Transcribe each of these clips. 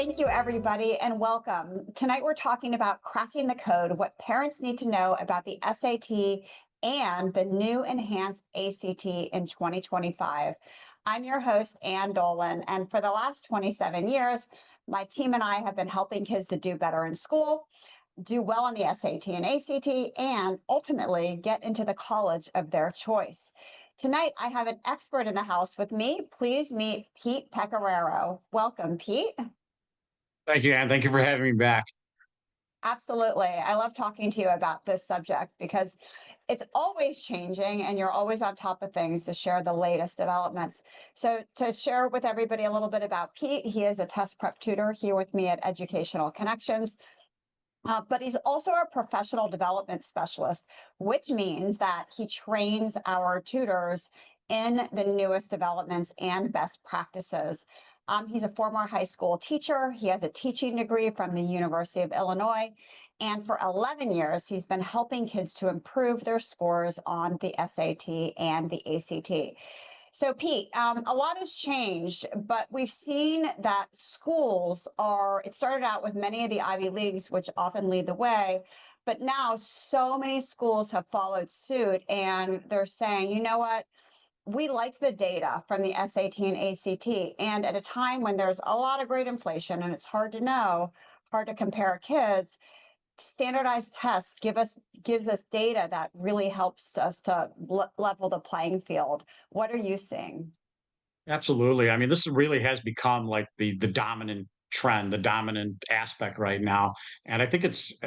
Thank you, everybody, and welcome. Tonight, we're talking about cracking the code, what parents need to know about the SAT and the new enhanced ACT in 2025. I'm your host, Ann Dolan, and for the last 27 years, my team and I have been helping kids to do better in school, do well on the SAT and ACT, and ultimately get into the college of their choice. Tonight, I have an expert in the house with me. Please meet Pete Pecoraro. Welcome, Pete. Thank you, Ann. Thank you for having me back. Absolutely. I love talking to you about this subject because it's always changing and you're always on top of things to share the latest developments. So, to share with everybody a little bit about Pete, he is a test prep tutor here with me at Educational Connections. But he's also a professional development specialist, which means that he trains our tutors in the newest developments and best practices. He's a former high school teacher. He has a teaching degree from the University of Illinois. And for 11 years, he's been helping kids to improve their scores on the SAT and the ACT. So, Pete, a lot has changed, but we've seen that schools are, it started out with many of the Ivy Leagues, which often lead the way, but now so many schools have followed suit and they're saying, you know what? We like the data from the SAT and ACT. And at a time when there's a lot of great inflation and it's hard to know, hard to compare kids, standardized tests gives us data that really helps us to level the playing field. What are you seeing? Absolutely. I mean, this really has become like the dominant trend, the dominant aspect right now. And I think it's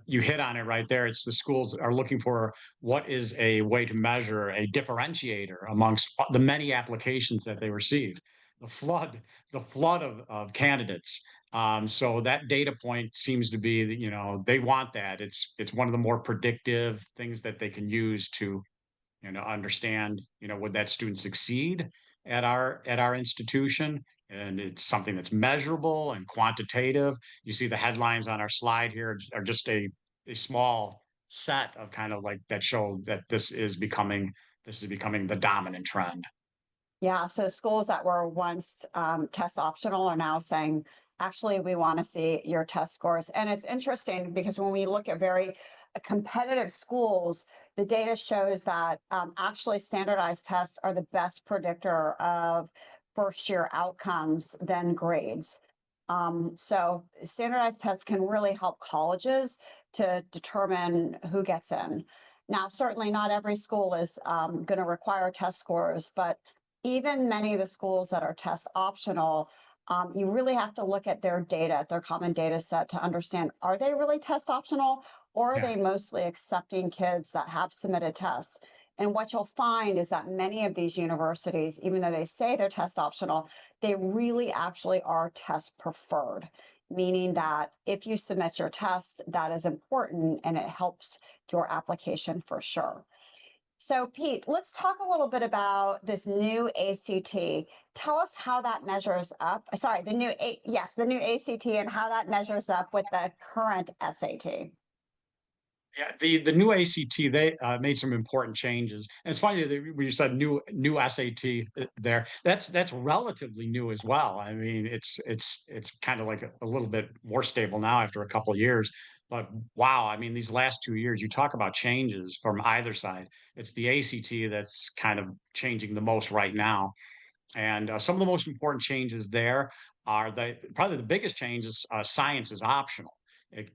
you hit on it right there. It's the schools are looking for what is a way to measure a differentiator amongst the many applications that they receive. The flood, the flood of candidates. So that data point seems to be that, they want that. It's one of the more predictive things that they can use to understand, would that student succeed at our institution? And it's something that's measurable and quantitative. You see the headlines on our slide here are just a small set of kind of like that show that this is becoming the dominant trend. Yeah, so schools that were once test optional are now saying, actually, we want to see your test scores. And it's interesting because when we look at very competitive schools, the data shows that actually standardized tests are the best predictor of first year outcomes than grades. So standardized tests can really help colleges to determine who gets in. Now, certainly not every school is going to require test scores, but even many of the schools that are test optional, you really have to look at their data, their common data set to understand, are they really test optional or are Yeah. they mostly accepting kids that have submitted tests? And what you'll find is that many of these universities, even though they say they're test optional, they really actually are test preferred, meaning that if you submit your test, that is important and it helps your application for sure. So, Pete, let's talk a little bit about this new ACT. Tell us how that measures up. Sorry, the new ACT and how that measures up with the current SAT. Yeah, the new ACT, they made some important changes. And it's funny that when you said new SAT there, that's relatively new as well. I mean, it's kind of like a little bit more stable now after a couple of years. But wow, I mean, these last 2 years, you talk about changes from either side. It's the ACT that's kind of changing the most right now. And some of the most important changes there are probably the biggest change is science is optional.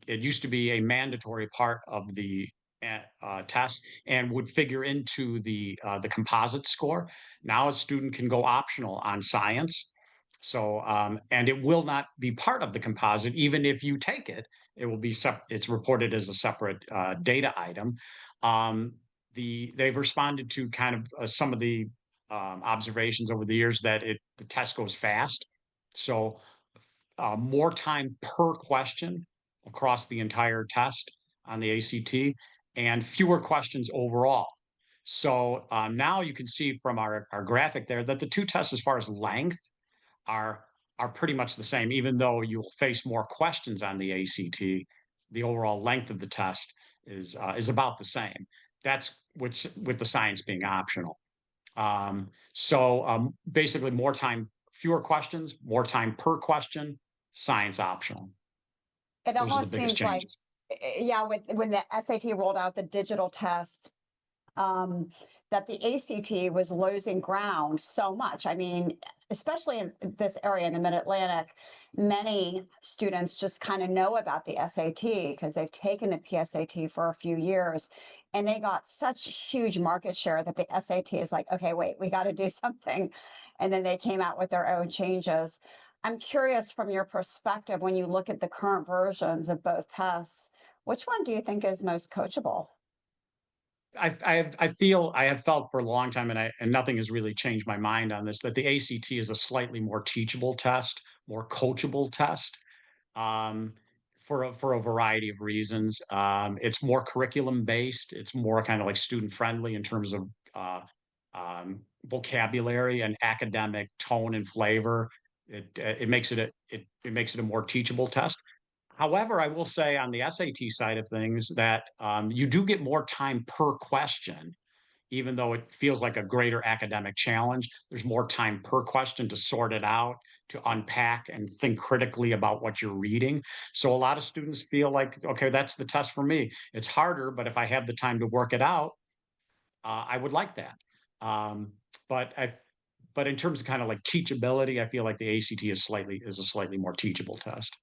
It used to be a mandatory part of the test and would figure into the composite score. Now a student can go optional on science. So and it will not be part of the composite, even if you take it. It will be it's reported as a separate data item. They've responded to kind of some of the observations over the years that the test goes fast. So more time per question across the entire test on the ACT and fewer questions overall. So now you can see from our graphic there that the two tests, as far as length, are are pretty much the same, even though you'll face more questions on the ACT. The overall length of the test is about the same. That's with the science being optional. Basically, more time, fewer questions, more time per question, science optional. It Those are the almost biggest seems like, changes. yeah, with when the SAT rolled out the digital test, um, that the ACT was losing ground so much. I mean, especially in this area in the Mid Atlantic, many students just kind of know about the SAT because they've taken the PSAT for a few years. And they got such huge market share that the SAT is like, okay, wait, we got to do something. And then they came out with their own changes. I'm curious from your perspective, when you look at the current versions of both tests, which one do you think is most coachable? I feel I have felt for a long time, and nothing has really changed my mind on this, that the ACT is a slightly more teachable test, more coachable test, um, for a variety of reasons. It's more curriculum based. It's more kind of like student friendly in terms of vocabulary and academic tone and flavor. It makes it it makes it a more teachable test. However, I will say on the SAT side of things that you do get more time per question, even though it feels like a greater academic challenge. There's more time per question to sort it out, to unpack and think critically about what you're reading. So a lot of students feel like, okay, that's the test for me. It's harder, but if I have the time to work it out, I would like that. Um, but I, but in terms of kind of like teachability, I feel like the ACT is a slightly more teachable test.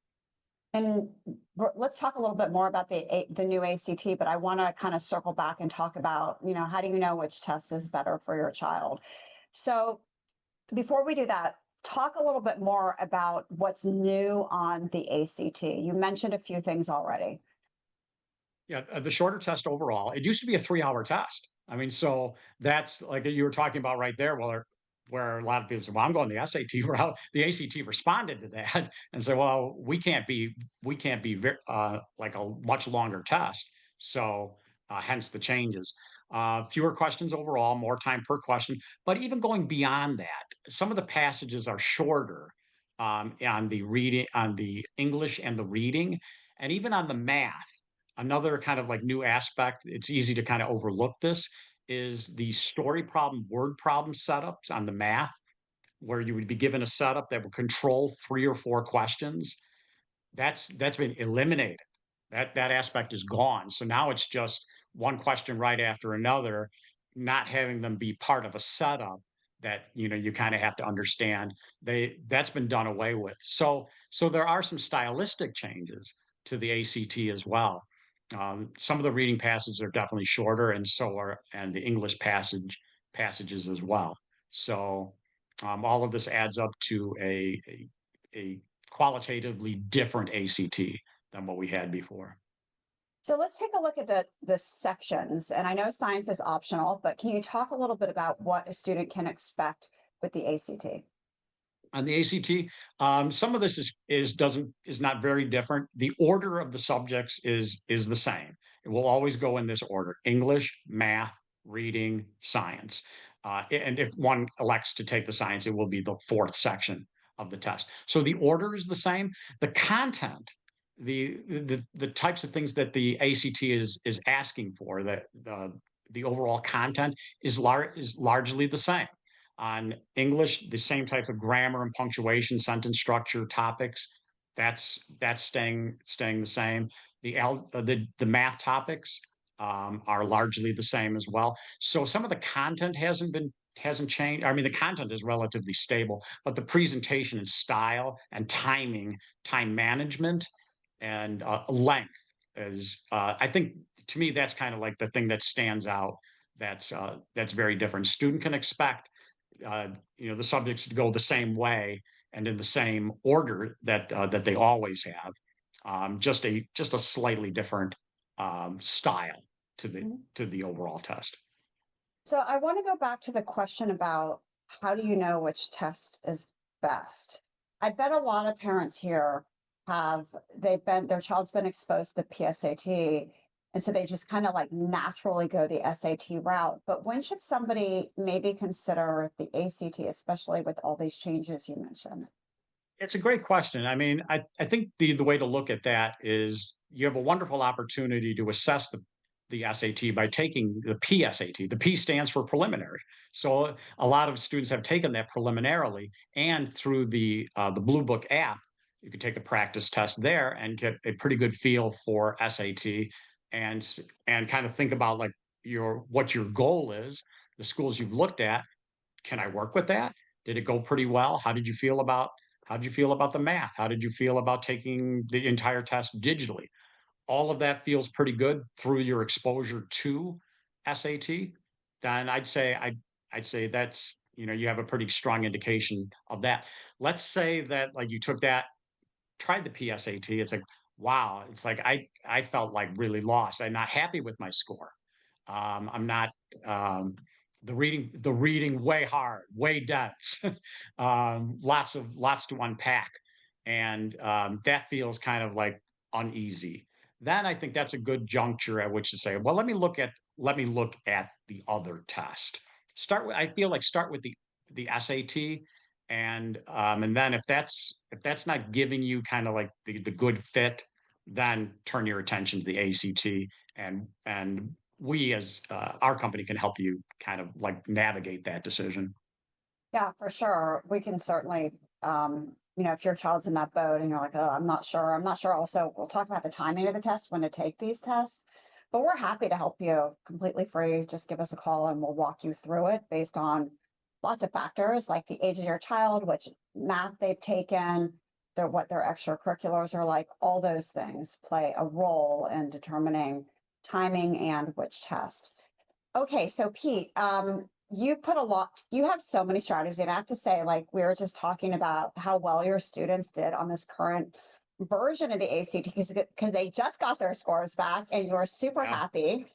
And let's talk a little bit more about the new ACT, but I want to kind of circle back and talk about, how do you know which test is better for your child? So before we do that, talk a little bit more about what's new on the ACT. You mentioned a few things already. Yeah, the shorter test overall. It used to be a 3-hour test. I mean, so that's like you were talking about right there, where a lot of people say, "Well, I'm going the SAT route." The ACT responded to that and said, "Well, we can't be like a much longer test." So, hence the changes. Fewer questions overall, more time per question. But even going beyond that, some of the passages are shorter on the reading, on the English and the reading, and even on the math. Another kind of like new aspect, it's easy to kind of overlook this, is the story problem, word problem setups on the math, where you would be given a setup that would control 3 or 4 questions. That's been eliminated. That aspect is gone. So now it's just one question right after another, not having them be part of a setup that you kind of have to understand. That's been done away with. So there are some stylistic changes to the ACT as well. Some of the reading passages are definitely shorter, and the English passages as well. So all of this adds up to a qualitatively different ACT than what we had before. So let's take a look at the sections. And I know science is optional, but can you talk a little bit about what a student can expect with the ACT? On the ACT, some of this is not very different. The order of the subjects is the same. It will always go in this order: English, math, reading, science. And if one elects to take the science, it will be the fourth section of the test. So the order is the same. The content, the types of things that the ACT is asking for, the overall content is largely the same. On English, the same type of grammar and punctuation, sentence structure, topics. That's staying the same. The math topics are largely the same as well. So some of the content hasn't changed. I mean, the content is relatively stable, but the presentation and style and time management, and length is. I think to me that's kind of like the thing that stands out. That's very different. Student can expect the subjects to go the same way and in the same order that they always have. Just a slightly different style to the Mhm. to the overall test. So I want to go back to the question about how do you know which test is best? I bet a lot of parents here their child's been exposed to the PSAT. And so they just kind of like naturally go the SAT route. But when should somebody maybe consider the ACT, especially with all these changes you mentioned? It's a great question. I mean, I think the way to look at that is you have a wonderful opportunity to assess the SAT by taking the PSAT. The P stands for preliminary. So a lot of students have taken that preliminarily, and through the Blue Book app, You could take a practice test there and get a pretty good feel for SAT and kind of think about like what your goal is, the schools you've looked at. Can I work with that? Did it go pretty well? How did you feel about the math? How did you feel about taking the entire test digitally? All of that feels pretty good through your exposure to SAT, then I'd say that's, you have a pretty strong indication of that. Let's say that like you took that, tried the PSAT, it's like, wow, it's like I felt like really lost. I'm not happy with my score. I'm not um the reading way hard, way dense. Lots to unpack. And that feels kind of like uneasy. Then I think that's a good juncture at which to say, well, let me look at the other test. I feel like start with the SAT, and then if that's not giving you kind of like the good fit, then turn your attention to the ACT, and we as our company can help you kind of like navigate that decision. Yeah, for sure. We can certainly, if your child's in that boat and you're like, oh, I'm not sure. Also, we'll talk about the timing of the test, when to take these tests, but we're happy to help you completely free. Just give us a call and we'll walk you through it based on lots of factors like the age of your child, which math they've taken, what their extracurriculars are like. All those things play a role in determining timing and which test. Okay, so Pete, you have so many strategies. And I have to say, like, we were just talking about how well your students did on this current version of the ACT because they just got their scores back and you're super Yeah. happy,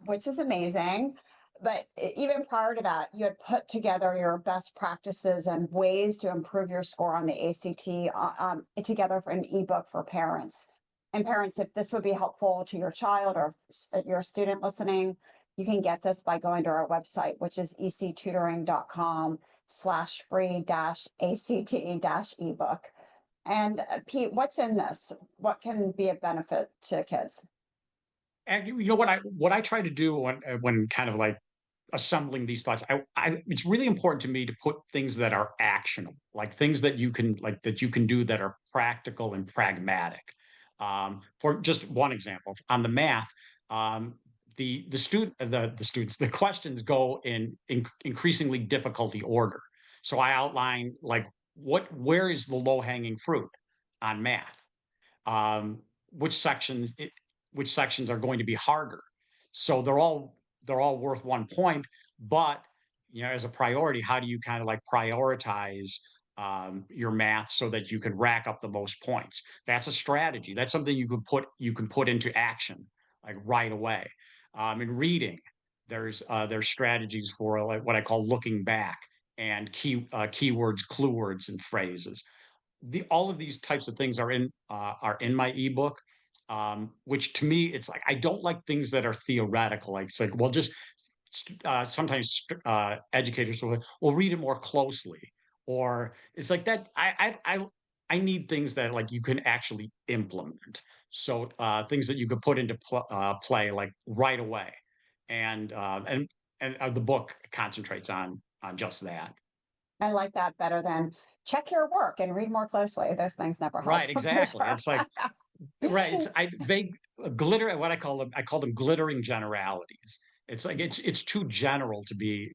which is amazing. But even prior to that, you had put together your best practices and ways to improve your score on the ACT together for an ebook for parents. And parents, if this would be helpful to your child or your student listening, you can get this by going to our website, which is ectutoring.com/free dash ACT dash ebook. And Pete, what's in this? What can be a benefit to kids? And you know what I try to do when kind of like assembling these thoughts, it's really important to me to put things that are actionable, like things that you can do that are practical and pragmatic. For just one example, on the math, um, the students, the questions go in increasingly difficulty order. So I outline like where is the low hanging fruit on math, um, which sections which sections are going to be harder. So they're all worth 1 point, but as a priority, how do you kind of like prioritize your math so that you can rack up the most points? That's a strategy. That's something you can put into action like right away. In reading, there's strategies for like what I call looking back and keywords, clue words, and phrases. All of these types of things are in my ebook, which to me it's like I don't like things that are theoretical. Like it's like, well, just sometimes educators will read it more closely, or it's like that. I need things that like you can actually implement. So things that you could put into play like right away, and the book concentrates on just that. I like that better than check your work and read more closely. Those things never help Right, for exactly. sure. It's like right, it's I vague glitter what I call them glittering generalities. It's like it's too general to be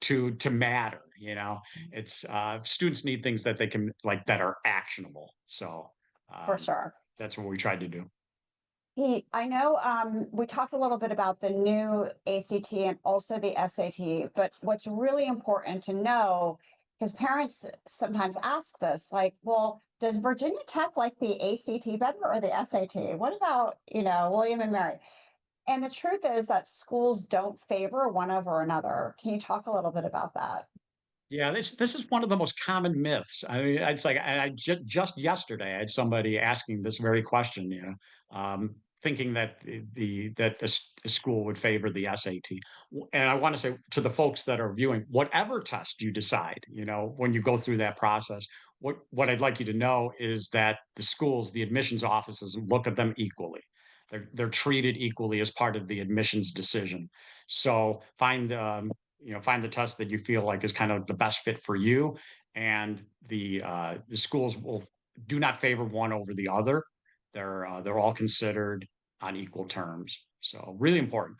to matter, you know? It's, students need things that they can like, that are actionable. So, For um, sure. that's what we tried to do. Pete, I know we talked a little bit about the new ACT and also the SAT, but what's really important to know, because parents sometimes ask this, like, well, does Virginia Tech like the ACT better or the SAT? What about, William and Mary? And the truth is that schools don't favor one over another. Can you talk a little bit about that? Yeah, this is one of the most common myths. I mean, it's like just yesterday I had somebody asking this very question, thinking that a school would favor the SAT. And I want to say to the folks that are viewing, whatever test you decide, when you go through that process, what I'd like you to know is that the schools, the admissions offices, look at them equally. They're treated equally as part of the admissions decision. So find the test that you feel like is kind of the best fit for you, and the schools do not favor one over the other. They're all considered on equal terms. So really important.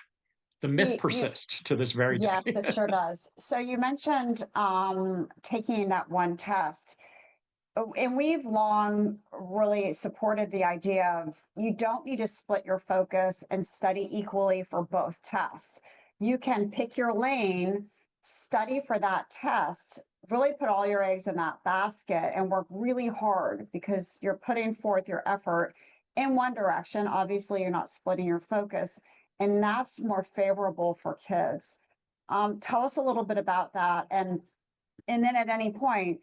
The myth You persists to this very yes, day. it sure does. So you mentioned taking that one test. And we've long really supported the idea of you don't need to split your focus and study equally for both tests. You can pick your lane, study for that test, really put all your eggs in that basket and work really hard because you're putting forth your effort in one direction. Obviously, you're not splitting your focus, and that's more favorable for kids. Tell us a little bit about that, and then at any point,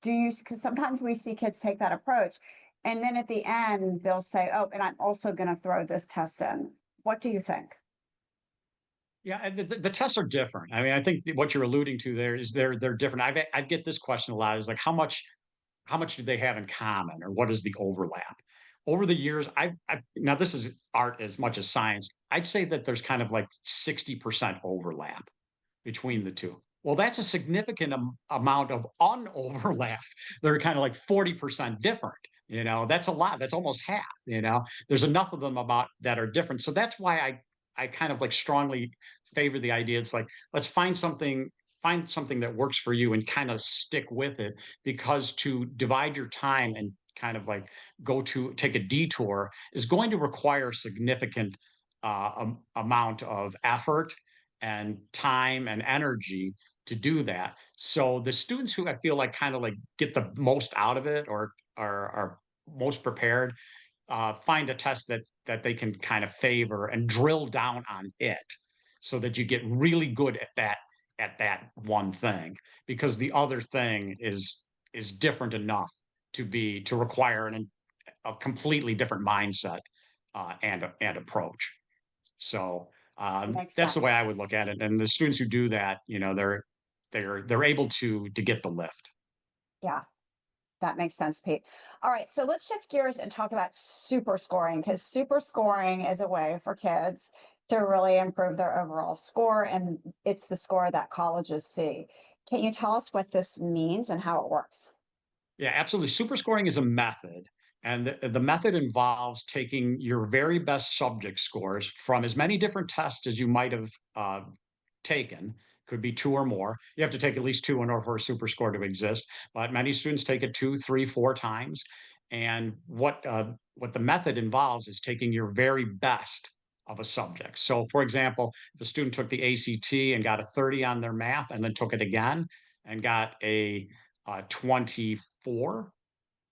do you, because sometimes we see kids take that approach, and then at the end they'll say, oh, and I'm also going to throw this test in. What do you think? Yeah, and the tests are different. I mean, I think what you're alluding to there is they're different. I get this question a lot. Is like how much do they have in common, or what is the overlap? Over the years, I now this is art as much as science. I'd say that there's kind of like 60% overlap between the two. Well, that's a significant amount of unoverlap. They're kind of like 40% different. That's a lot. That's almost half. There's enough of them about that are different. So that's why I kind of like strongly favor the idea. It's like, let's find something that works for you and kind of stick with it, because to divide your time and kind of like go to take a detour is going to require significant amount of effort and time and energy to do that. So the students who I feel like kind of like get the most out of it, or are most prepared, find a test that they can kind of favor and drill down on it, so that you get really good at that one thing, because the other thing is different enough to require a completely different mindset, and approach. So Makes that's the way sense. I would look at it. And the students who do that, they're able to get the lift. Yeah, that makes sense, Pete. All right, so let's shift gears and talk about super scoring, because super scoring is a way for kids to really improve their overall score, and it's the score that colleges see. Can you tell us what this means and how it works? Yeah, absolutely. Super scoring is a method, and the method involves taking your very best subject scores from as many different tests as you might have taken. Could be two or more. You have to take at least two in order for a super score to exist. But many students take it two, three, four times. And what the method involves is taking your very best of a subject. So, for example, if a student took the ACT and got a 30 on their math, and then took it again and got a 24,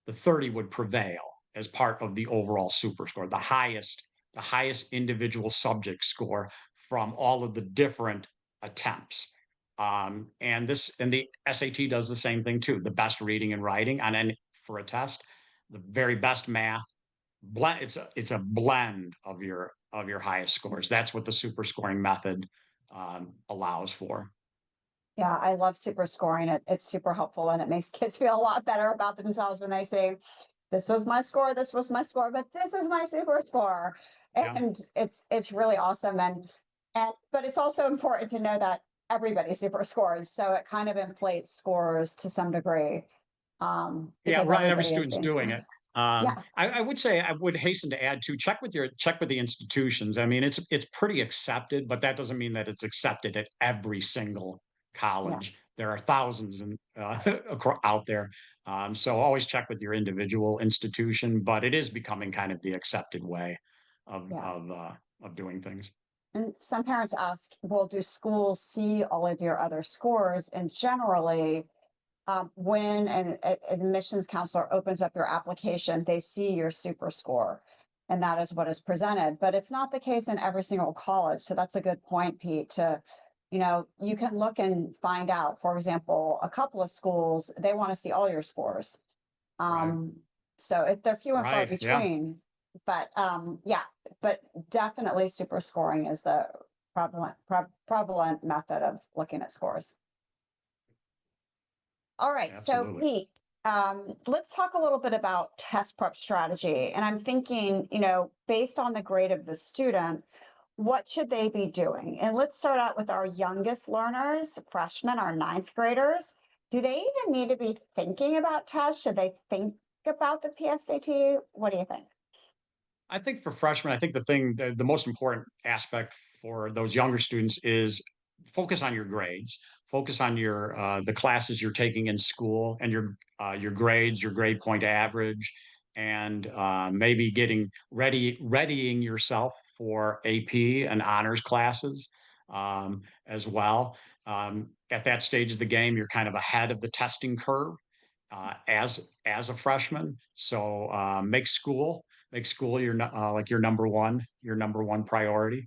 the 30 would prevail as part of the overall super score, the highest individual subject score from all of the different attempts. And the SAT does the same thing too. The best reading and writing on any for a test, the very best math blend. It's a blend of your highest scores. That's what the super scoring method allows for. Yeah, I love super scoring. It's super helpful and it makes kids feel a lot better about themselves when they say, this was my score, this was my score, but this is my super score. Yeah. And it's really awesome. And but it's also important to know that everybody super scores. So it kind of inflates scores to some degree. Yeah, Because right. Every everybody is student's being doing it. scored. Yeah, I would say I would hasten to add to check with the institutions. I mean, it's pretty accepted, but that doesn't mean that it's accepted at every single yeah, college. There are thousands out there. So always check with your individual institution, but it is becoming kind of the accepted way of yeah. of uh, of doing things. And some parents ask, well, do schools see all of your other scores? And generally, when an admissions counselor opens up your application, they see your super score, and that is what is presented. But it's not the case in every single college. So that's a good point, Pete. You can look and find out. For example, a couple of schools, they want to see all your scores. Right. Um, so if they're few and far Right. Yeah. between, but yeah, but definitely super scoring is the prevalent method of looking at scores. All right, so Absolutely. Pete, let's talk a little bit about test prep strategy. And I'm thinking, based on the grade of the student, what should they be doing? And let's start out with our youngest learners, freshmen, our ninth graders. Do they even need to be thinking about tests? Should they about the PSAT? What do you think? I think for freshmen, I think the most important aspect for those younger students is focus on your grades, focus on the classes you're taking in school and your grades, your grade point average, and maybe readying yourself for AP and honors classes as well. At that stage of the game, you're kind of ahead of the testing curve as a freshman. So make school like your number one priority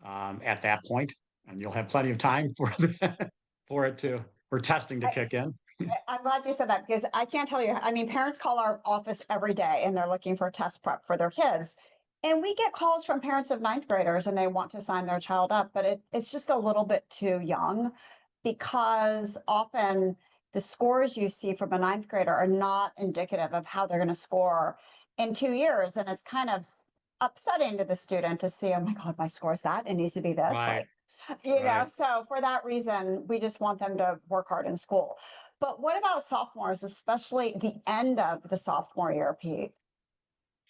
at that point, and you'll have plenty of time for for it to for testing to kick in. I'm glad you said that because I can't tell you. I mean, parents call our office every day and they're looking for test prep for their kids. And we get calls from parents of ninth graders and they want to sign their child up, but it's just a little bit too young because often the scores you see from a ninth grader are not indicative of how they're going to score in 2 years. And it's kind of upsetting to the student to see, oh my God, my score's that. It needs to be this. Right, Like, right. so for that reason, we just want them to work hard in school. But what about sophomores, especially the end of the sophomore year, Pete?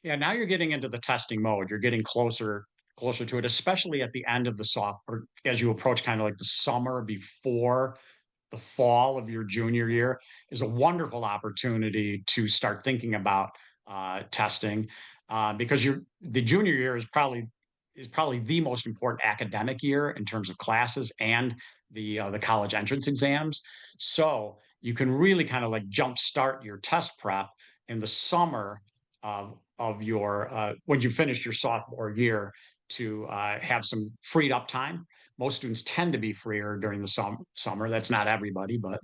Yeah, now you're getting into the testing mode. You're getting closer to it, especially at the end of the soft or as you approach kind of like the summer before the fall of your junior year is a wonderful opportunity to start thinking about testing because the junior year is probably the most important academic year in terms of classes and the college entrance exams. So you can really kind of like jumpstart your test prep in the summer of your when you finish your sophomore year to have some freed up time. Most students tend to be freer during the summer. That's not everybody, but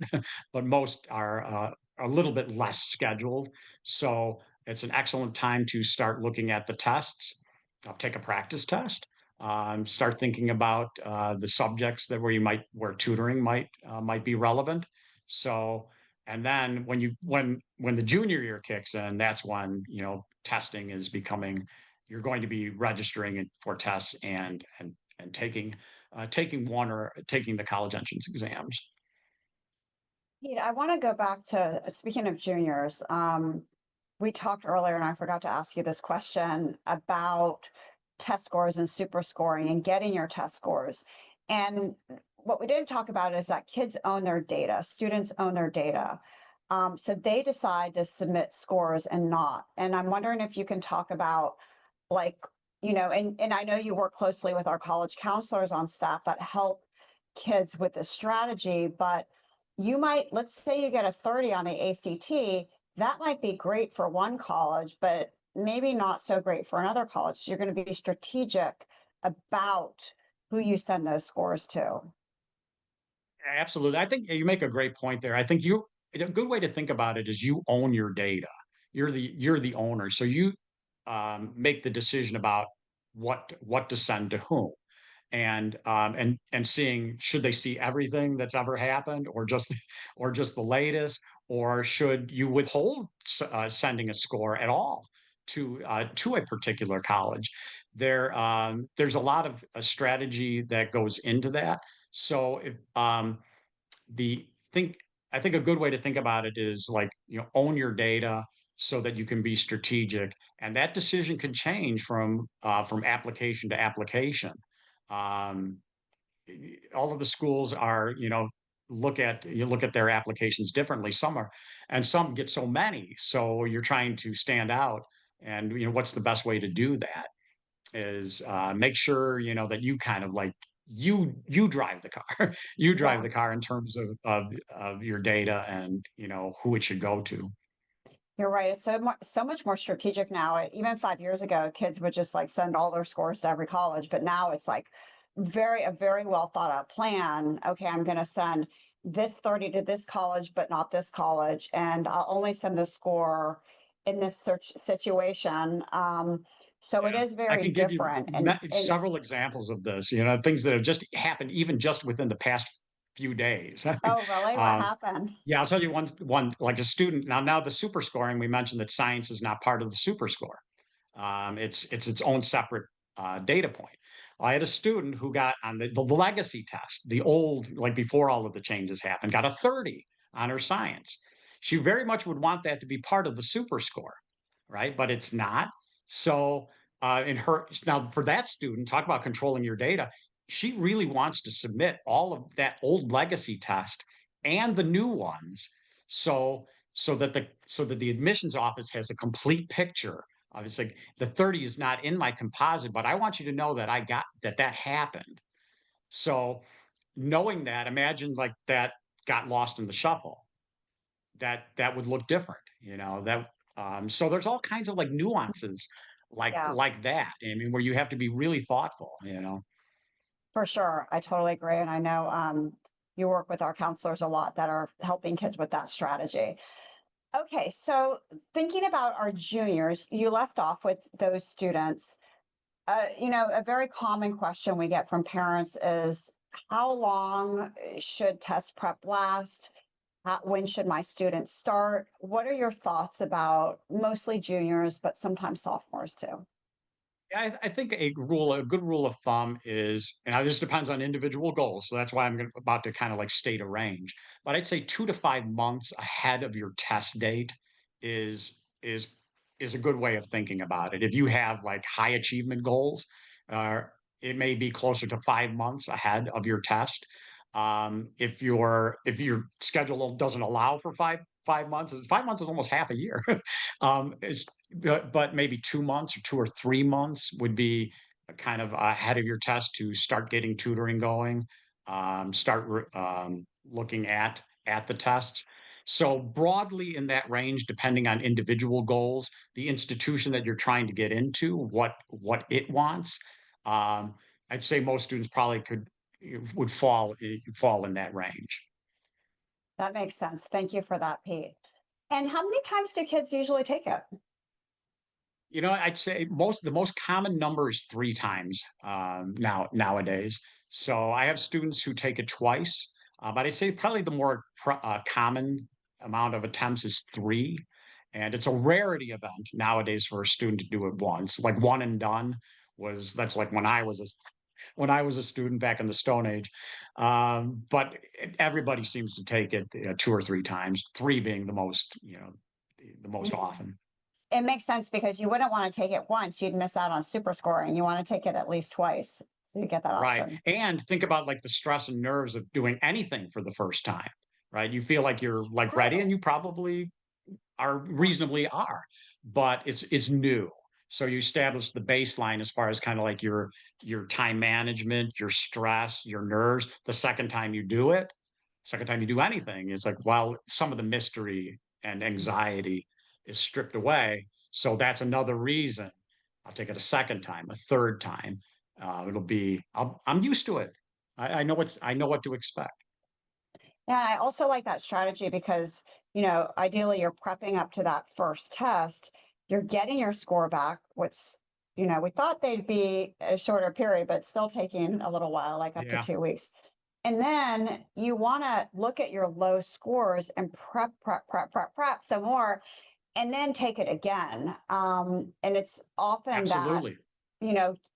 but most are a little bit less scheduled. So it's an excellent time to start looking at the tests. I'll take a practice test. Start thinking about the subjects where tutoring might be relevant. So and then when the junior year kicks in, that's when testing is becoming. You're going to be registering it for tests and taking the college entrance exams. Pete, I want to go back to speaking of juniors. We talked earlier, and I forgot to ask you this question about test scores and super scoring and getting your test scores. And what we didn't talk about is that kids own their data, students own their data. So they decide to submit scores and not. And I'm wondering if you can talk about like, and I know you work closely with our college counselors on staff that help kids with this strategy, but you might, let's say you get a 30 on the ACT, that might be great for one college, but maybe not so great for another college. So you're going to be strategic about who you send those scores to. Absolutely. I think you make a great point there. I think a good way to think about it is you own your data. You're the owner. So you make the decision about what to send to whom. And seeing should they see everything that's ever happened or just or just the latest, or should you withhold sending a score at all to a particular college. There's a lot of strategy that goes into that. So if the think I think a good way to think about it is like, own your data so that you can be strategic. And that decision can change from application to application. Um, all of the schools are, look at their applications differently. Some get so many. So you're trying to stand out. And what's the best way to do that? Is make sure that you kind of like you drive the car. You drive Yeah. the car in terms of your data and who it should go to. You're right. It's so much more strategic now. Even 5 years ago, kids would just like send all their scores to every college, but now it's like a very well thought out plan. Okay, I'm going to send this 30 to this college, but not this college, and I'll only send the score in this search situation. So it Yeah, is I very can give you different. And several examples of this. Things that have just happened even just within the past few days. oh, really? What um, happened? yeah, I'll tell you one like a student. Now the super scoring, we mentioned that science is not part of the super score. It's its own separate data point. I had a student who got on the legacy test, the old, like before all of the changes happened, got a 30 on her science. She very much would want that to be part of the super score, right? But it's not. So in her now for that student, talk about controlling your data. She really wants to submit all of that old legacy test and the new ones, so so that the admissions office has a complete picture of it's like the 30 is not in my composite, but I want you to know that I got that happened. So knowing that, imagine like that got lost in the shuffle. That would look different, you know, that so there's all kinds of like nuances Yeah, like that. I mean, where you have to be really thoughtful, you know. for sure. I totally agree. And I know you work with our counselors a lot that are helping kids with that strategy. Okay, so thinking about our juniors, you left off with those students. A very common question we get from parents is how long should test prep last? When should my students start? What are your thoughts about mostly juniors, but sometimes sophomores too? Yeah, I think a good rule of thumb is, and now this depends on individual goals, so that's why about to kind of like state a range. But I'd say 2 to 5 months ahead of your test date is is is a good way of thinking about it. If you have like high achievement goals, uh, it may be closer to 5 months ahead of your test. If your schedule doesn't allow for five months, 5 months is almost half a year. Is but maybe 2 months or 2 or 3 months would be kind of ahead of your test to start getting tutoring going, looking at the tests. So broadly in that range, depending on individual goals, the institution that you're trying to get into, what it wants, um, I'd say most students probably would fall in that range. That makes sense. Thank you for that, Pete. And how many times do kids usually take it? You know, I'd say the most common number is 3 times, nowadays. So, I have students who take it twice, but I'd say probably the more common amount of attempts is 3, and it's a rarity event nowadays for a student to do it once. Like, one and done that's like when I was a student back in the Stone Age, but everybody seems to take it, 2 or 3 times, 3 being the most, the most often. It makes sense because you wouldn't want to take it once. You'd miss out on super scoring. You want to take it at least twice. So you get that Right, option. and think about, like, the stress and nerves of doing anything for the first time, right? You feel like you're, like, ready, and True. you probably reasonably are, but it's new. So you establish the baseline as far as kinda like your time management, your stress, your nerves. The second time you do anything, it's like, well, some of the mystery and anxiety is stripped away, so that's another reason I'll take it a second time, a third time. I'm used to it. I know what to expect. Yeah, I also like that strategy because, ideally you're prepping up to that first test, you're getting your score back, which, we thought they'd be a shorter period, but still taking a little while, like up to Yeah, 2 weeks. And then you want to look at your low scores and prep some more, and then take it again. And it's often that absolutely.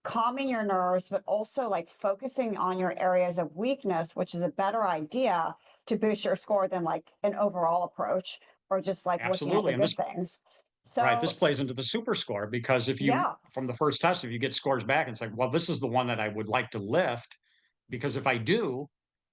calming your nerves, but also like focusing on your areas of weakness, which is a better idea to boost your score than like an overall approach or just like looking at Absolutely, the and good things. this So, plays into the super score because if you yeah, from the first test, if you get scores back, it's like, well, this is the one that I would like to lift because if I do,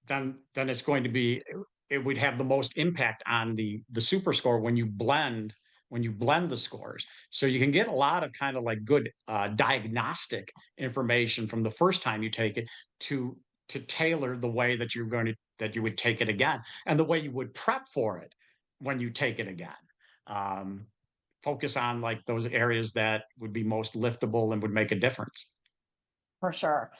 then it's going to be it would have the most impact on the super score when you blend the scores. So you can get a lot of kind of like good diagnostic information from the first time you take it to tailor the way that that you would take it again and the way you would prep for it when you take it again. Um, Focus on like those areas that would be most liftable and would make a difference. for sure.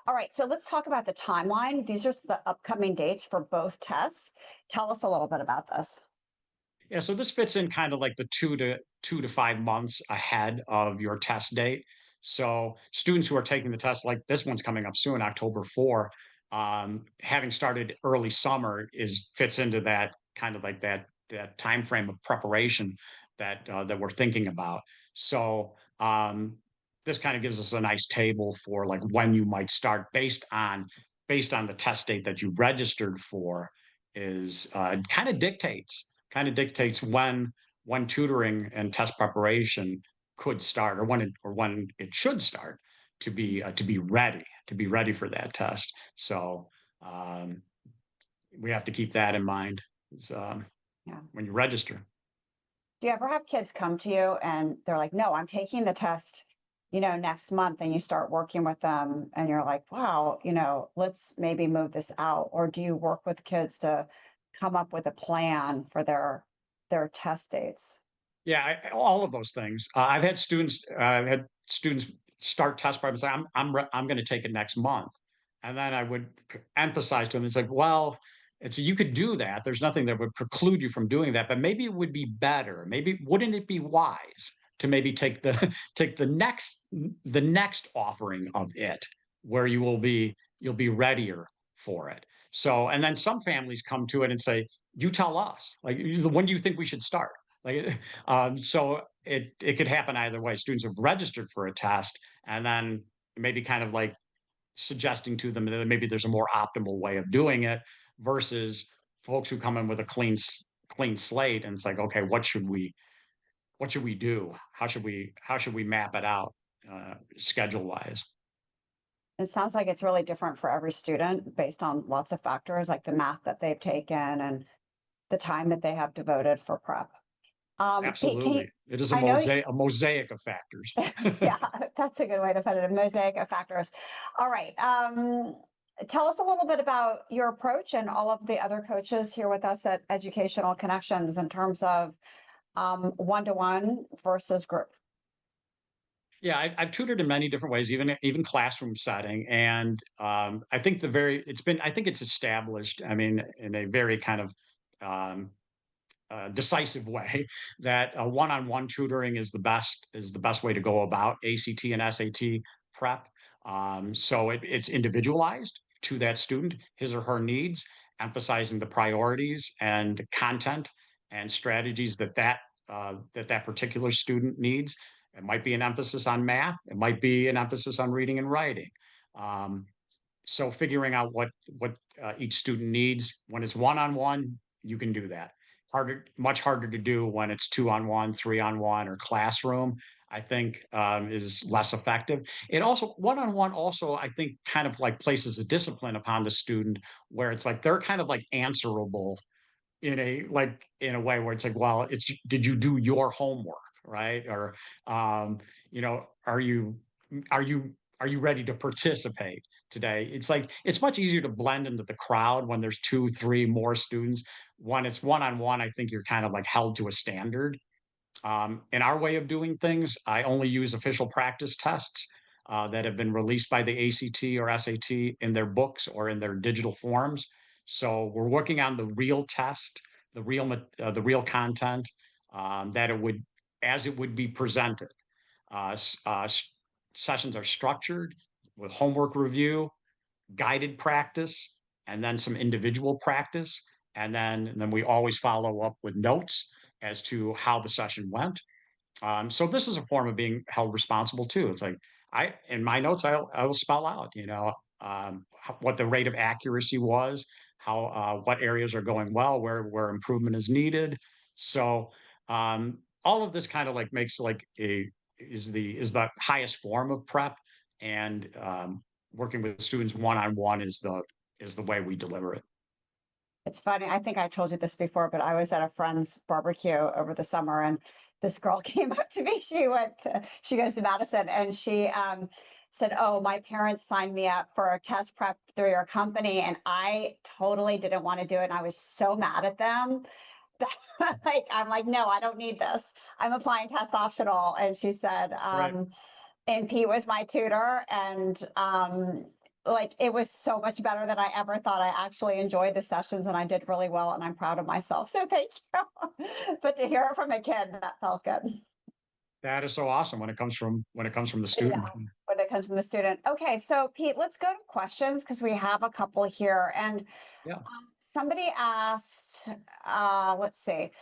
All right, so let's talk about the timeline. These are the upcoming dates for both tests. Tell us a little bit about this. Yeah, so this fits in kind of like the 2 to 5 months ahead of your test date. So students who are taking the test, like this one's coming up soon, October 4, having started early summer is fits into that kind of like that time frame of preparation that we're thinking about. So this kind of gives us a nice table for like when you might start based on the test date that you registered for is kind of dictates kind of dictates when tutoring and test preparation could start, or when it should start to be ready for that test. So um, we have to keep that in mind. It's, Yeah. when you register. Do you ever have kids come to you and they're like, no, I'm taking the test, next month, and you start working with them and you're like, wow, let's maybe move this out? Or do you work with kids to come up with a plan for their test dates? Yeah, all of those things. I've had students start test prep and say, I'm going to take it next month," and then I would emphasize to them, it's like, well, it's you could do that. There's nothing that would preclude you from doing that, but maybe it would be better. Maybe wouldn't it be wise to maybe take the take the next offering of it, where you'll be readier for it. So, and then some families come to it and say, "You tell us, like, when do you think we should start?" Like, so it could happen either way. Students have registered for a test and then maybe kind of like suggesting to them that maybe there's a more optimal way of doing it versus folks who come in with a clean slate, and it's like, okay, what should we do? How should we map it out schedule wise? It sounds like it's really different for every student based on lots of factors, like the math that they've taken and the time that they have devoted for prep. Pete, Absolutely, it is I know, a mosaic of factors. yeah, that's a good way to put it, a mosaic of factors. All right. Tell us a little bit about your approach and all of the other coaches here with us at Educational Connections in terms of one-to-one versus group. Yeah, I've tutored in many different ways, even classroom setting, and I think I think it's established. I mean, in a very kind of um, decisive way, that one-on-one tutoring is the best way to go about ACT and SAT prep. So it's individualized to that student, his or her needs, emphasizing the priorities and content and strategies that particular student needs. It might be an emphasis on math. It might be an emphasis on reading and writing. Um, so figuring out what each student needs when it's one-on-one, you can do that. Much harder to do when it's two-on-one, three-on-one, or classroom. I think is less effective. It also one-on-one also I think kind of like places a discipline upon the student where it's like they're kind of like answerable in a way where it's like, well, it's did you do your homework, right? Or um, are you are you ready to participate today? It's like it's much easier to blend into the crowd when there's two, three more students. When it's one on one, I think you're kind of like held to a standard. In our way of doing things, I only use official practice tests that have been released by the ACT or SAT in their books or in their digital forms. So we're working on the real test, the real content that it would as it would be presented. Uh, s- uh, s- Sessions are structured with homework review, guided practice, and then some individual practice. And then we always follow up with notes as to how the session went. So this is a form of being held responsible too. It's like in my notes, I will spell out, what the rate of accuracy was, how what areas are going well, where improvement is needed. So all of this kind of like makes like a is the highest form of prep, and working with students one on one is the way we deliver it. It's funny. I think I told you this before, but I was at a friend's barbecue over the summer and this girl came up to me. She goes to Madison and she said, oh, my parents signed me up for a test prep through your company. And I totally didn't want to do it. And I was so mad at them. Like, I'm like, no, I don't need this. I'm applying test optional. And she said, Right. and Pete was my tutor. And like it was so much better than I ever thought. I actually enjoyed the sessions and I did really well and I'm proud of myself. So thank you. But to hear it from a kid, that felt good. That is so awesome when it comes from the Yeah, student. when it comes from the student. Okay, so Pete, let's go to questions because we have a couple here. And Yeah. somebody asked, let's see,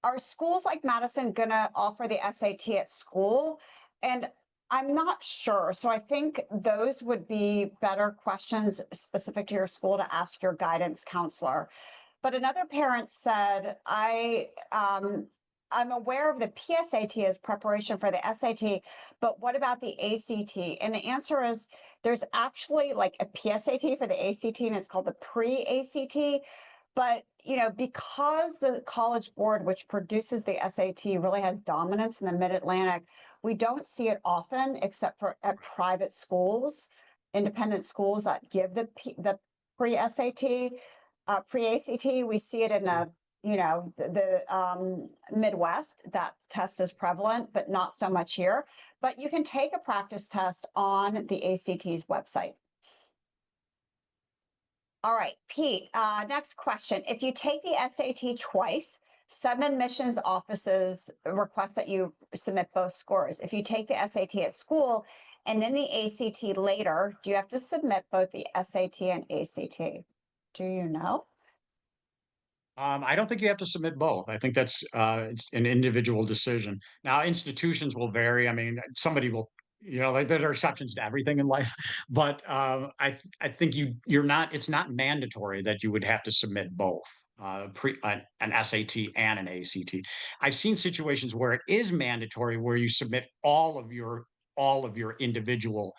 are schools like Madison gonna offer the SAT at school? And I'm not sure. So I think those would be better questions specific to your school to ask your guidance counselor. But another parent said, I'm aware of the PSAT as preparation for the SAT, but what about the ACT? And the answer is there's actually like a PSAT for the ACT, and it's called the pre-ACT. But because the College Board, which produces the SAT, really has dominance in the Mid-Atlantic, we don't see it often, except for at private schools, independent schools that give the pre-SAT, pre-ACT. We see it in the Midwest. That test is prevalent, but not so much here. But you can take a practice test on the ACT's website. All right, Pete, next question. If you take the SAT twice, some admissions offices request that you submit both scores. If you take the SAT at school and then the ACT later, do you have to submit both the SAT and ACT? Do you know? I don't think you have to submit both. I think that's it's an individual decision. Now, institutions will vary. I mean, somebody will, like there are exceptions to everything in life, but I think you're not. It's not mandatory that you would have to submit both an SAT and an ACT. I've seen situations where it is mandatory, where you submit all of your individual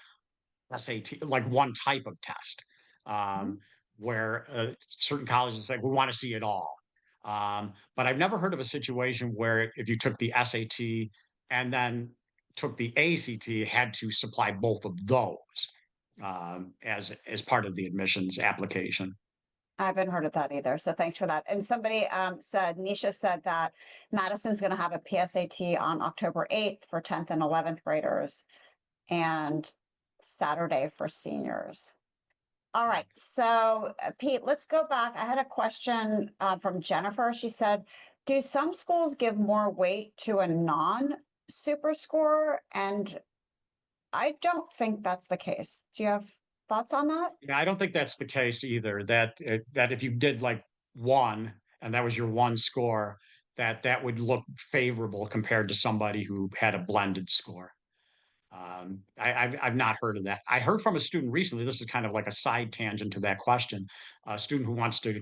SAT, like one type of test, Mhm. where certain colleges say, we want to see it all. But I've never heard of a situation where if you took the SAT and then took the ACT, had to supply both of those as part of the admissions application. I haven't heard of that either. So thanks for that. And somebody said, Nisha said that Madison's going to have a PSAT on October 8th for 10th and 11th graders and Saturday for seniors. All right. So, Pete, let's go back. I had a question from Jennifer. She said, do some schools give more weight to a non super score? And I don't think that's the case. Do you have thoughts on that? Yeah, I don't think that's the case either. That if you did like one and that was your one score, that would look favorable compared to somebody who had a blended score. I've not heard of that. I heard from a student recently. This is kind of like a side tangent to that question. A student who wants to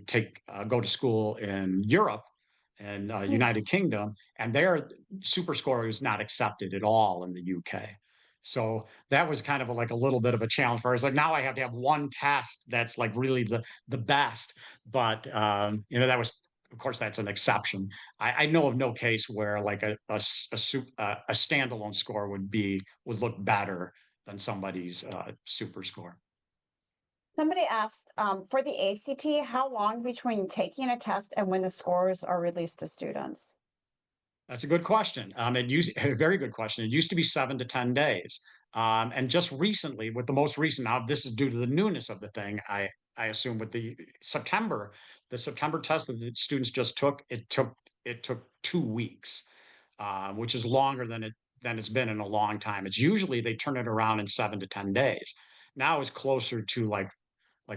go to school in Europe and Hmm. United Kingdom, and their super score is not accepted at all in the UK. So that was kind of like a little bit of a challenge for us. Like now I have to have one test that's like really the best, but that was, of course, that's an exception. I know of no case where like a standalone score would look better than somebody's super score. Somebody asked for the ACT, how long between taking a test and when the scores are released to students? That's a good question. It used a very good question. It used to be 7 to 10 days, and just recently, with the most recent, now this is due to the newness of the thing. I assume with the September test that the students just took, it took 2 weeks, which is longer than it's been in a long time. It's usually they turn it around in 7 to 10 days. Now it's closer to like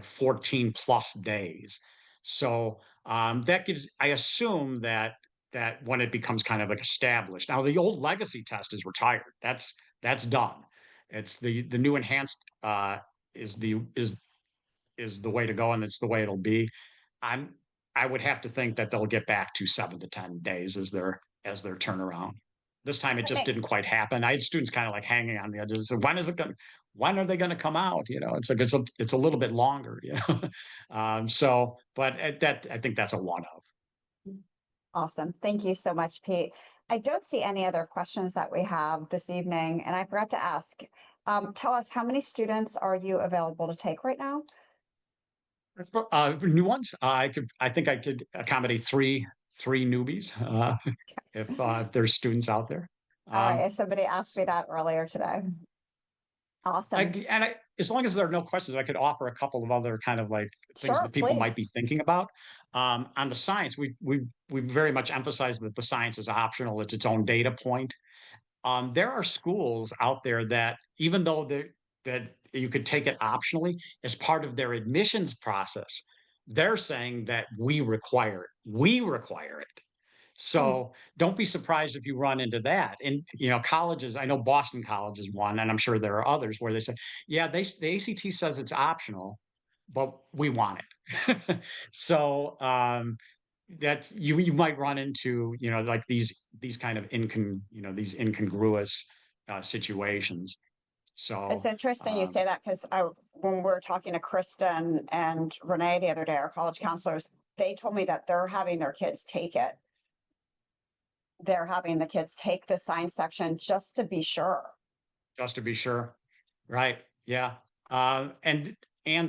14 plus days. So that gives, I assume that when it becomes kind of like established. Now the old legacy test is retired. That's done. It's the new enhanced is the way to go, and it's the way it'll be. I'm I would have to think that they'll get back to 7 to 10 days as their turnaround. This time it That just ma- didn't quite happen. I had students kind of like hanging on the edges. So when are they going to come out? It's like it's a little bit longer. But I think that's a one of. Awesome. Thank you so much, Pete. I don't see any other questions that we have this evening, and I forgot to ask. Tell us, how many students are you available to take right now? For new ones, I think I could accommodate three newbies if there's students out there. All Um, right. Somebody asked me that earlier today. Awesome. as long as there are no questions, I could offer a couple of other kind of like things Sure, that people might be please. thinking about. On the science, we very much emphasize that the science is optional; it's its own data point. There are schools out there that even though that you could take it optionally as part of their admissions process, they're saying that we require it. We require it. Hmm. So don't be surprised if you run into that. And colleges, I know Boston College is one, and I'm sure there are others where they say, yeah, the ACT says it's optional, but we want it. So, that you might run into, like these kind of these incongruous, situations. It's So, interesting you um say that because when we were talking to Kristen and Renee the other day, our college counselors, they told me that they're having their kids take it. They're having the kids take the science section just to be sure. just to be sure. Right. Yeah. And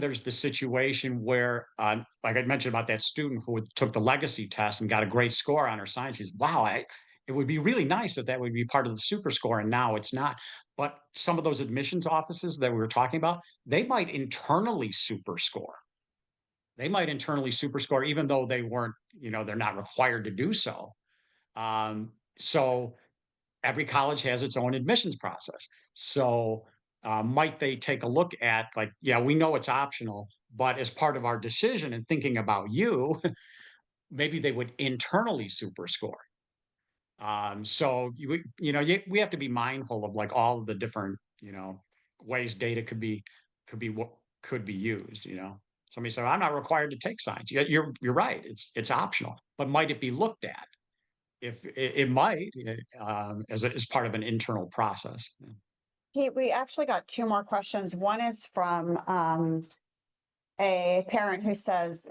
there's the situation where, like I mentioned about that student who took the legacy test and got a great score on her science. He's, wow, it would be really nice if that would be part of the super score, and now it's not. But some of those admissions offices that we were talking about, they might internally super score. They might internally super score, even though they weren't, they're not required to do so. So every college has its own admissions process. So, might they take a look at, like, yeah, we know it's optional, but as part of our decision and thinking about you, maybe they would internally super score. So we have to be mindful of like all of the different, ways data what could be used. Somebody said, I'm not required to take science. Yeah, you're right. It's optional, but might it be looked at? If it might, as part of an internal process. Yeah. We actually got two more questions. One is from a parent who says,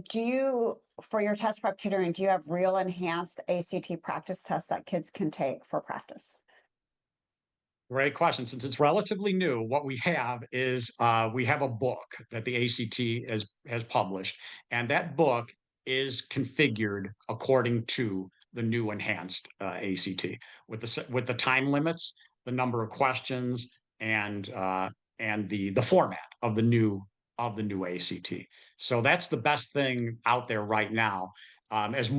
do you, for your test prep tutoring, do you have real enhanced ACT practice tests that kids can take for practice? Great question. Since it's relatively new, what we have is, we have a book that the ACT has published, and that book is configured according to the new enhanced, ACT with with the time limits, the number of questions, and the format of the new ACT. So that's the best thing out there right now. As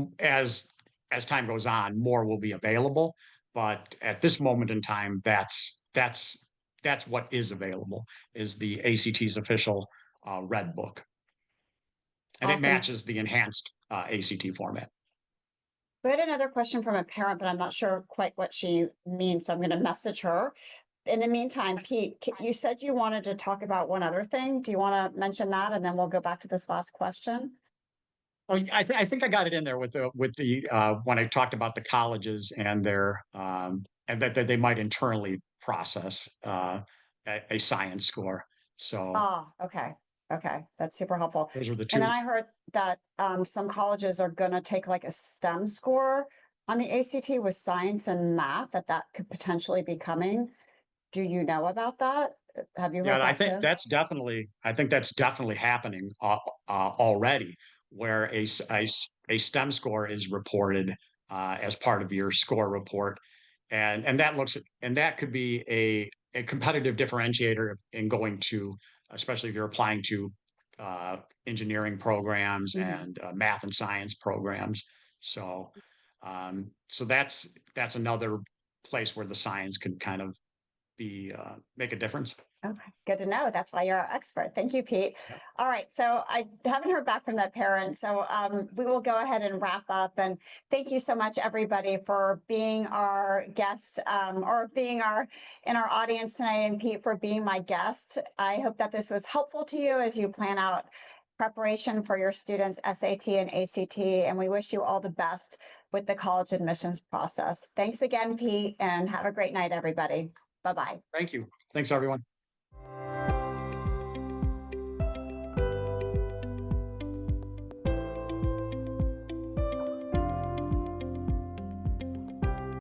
time goes on, more will be available, but at this moment in time, that's what is available, is the ACT's official, red book, and it Awesome. matches the enhanced, ACT format. We had another question from a parent, but I'm not sure quite what she means, so I'm going to message her. In the meantime, Pete, you said you wanted to talk about one other thing. Do you want to mention that? And then we'll go back to this last question. Oh, I think I got it in there when I talked about the colleges and their, and that they might internally process, a science score. So Ah, okay. Okay. That's super helpful. those are the And then two. I heard that some colleges are going to take like a STEM score on the ACT with science and math, that could potentially be coming. Do you know about that? Have you heard Yeah, that too? I think that's definitely happening, already, where a STEM score is reported, as part of your score report, and that could be a competitive differentiator in going to, especially if you're applying to, engineering programs Mhm. and, math and science programs. So, so that's another place where the science can kind of make a difference. Okay, good to know. That's why you're our expert. Thank you, Pete. All right, so I haven't heard back from that parent, so we will go ahead and wrap up. And thank you so much, everybody, for being our guest or being in our audience tonight, and Pete for being my guest. I hope that this was helpful to you as you plan out preparation for your students' SAT and ACT. And we wish you all the best with the college admissions process. Thanks again, Pete, and have a great night, everybody. Bye bye. Thank you. Thanks, everyone.